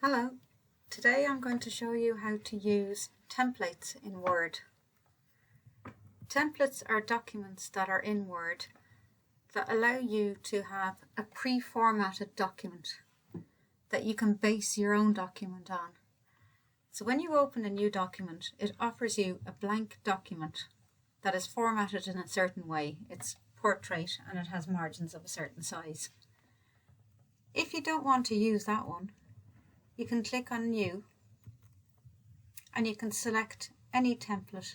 Hello, today I'm going to show you how to use templates in Word. Templates are documents that are in Word that allow you to have a pre-formatted document that you can base your own document on. So when you open a new document, it offers you a blank document that is formatted in a certain way. It's portrait and it has margins of a certain size. If you don't want to use that one, you can click on New and you can select any template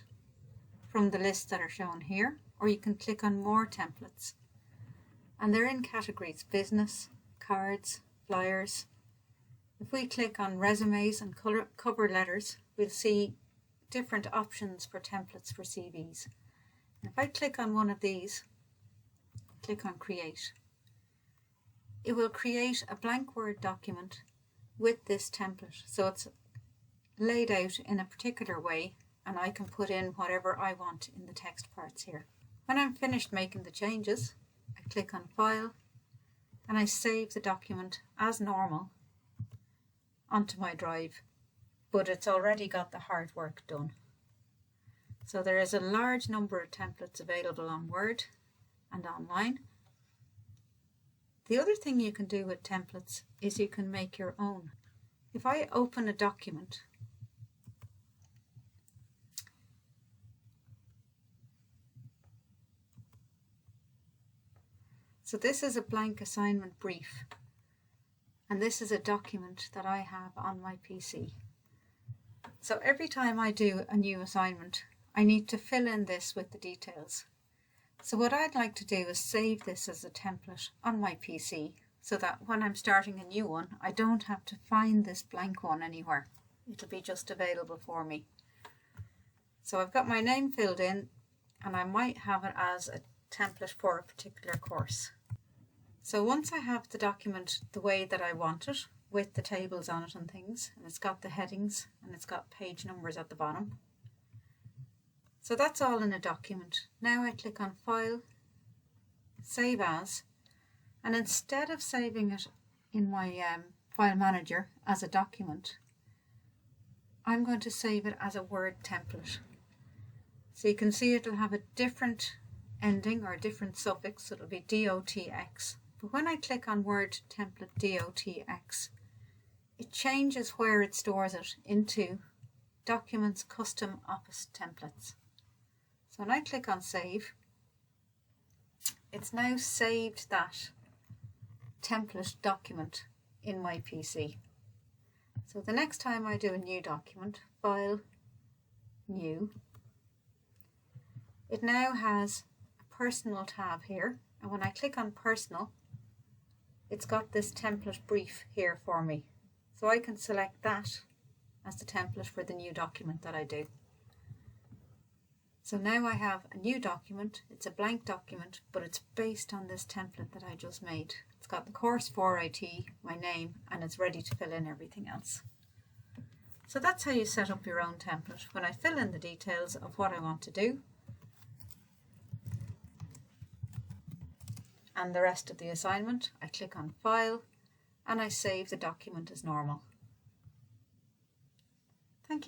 from the list that are shown here, or you can click on More Templates. And they're in categories: business, cards, flyers. If we click on resumes and cover letters, we'll see different options for templates for CVs. If I click on one of these, click on Create, it will create a blank Word document with this template. So it's laid out in a particular way and I can put in whatever I want in the text parts here. When I'm finished making the changes, I click on File and I save the document as normal onto my drive, but it's already got the hard work done. So there is a large number of templates available on Word and online. The other thing you can do with templates is you can make your own. If I open a document, so this is a blank assignment brief, and this is a document that I have on my PC. So every time I do a new assignment, I need to fill in this with the details. So what I'd like to do is save this as a template on my PC so that when I'm starting a new one, I don't have to find this blank one anywhere. It'll be just available for me. So I've got my name filled in and I might have it as a template for a particular course. So once I have the document the way that I want it, with the tables on it and things, and it's got the headings and it's got page numbers at the bottom, so that's all in a document. Now I click on File, Save As, and instead of saving it in my file manager as a document, I'm going to save it as a Word template. So you can see it'll have a different ending or a different suffix, so it'll be DOTX. But when I click on Word template DOTX, it changes where it stores it into Documents Custom Office Templates. So when I click on Save, it's now saved that template document in my PC. So the next time I do a new document, File, New, it now has a Personal tab here, and when I click on Personal, it's got this template brief here for me. So I can select that as the template for the new document that I do. So now I have a new document. It's a blank document, but it's based on this template that I just made. It's got the course for IT, my name, and it's ready to fill in everything else. So that's how you set up your own template. When I fill in the details of what I want to do and the rest of the assignment, I click on File and I save the document as normal. Thank you.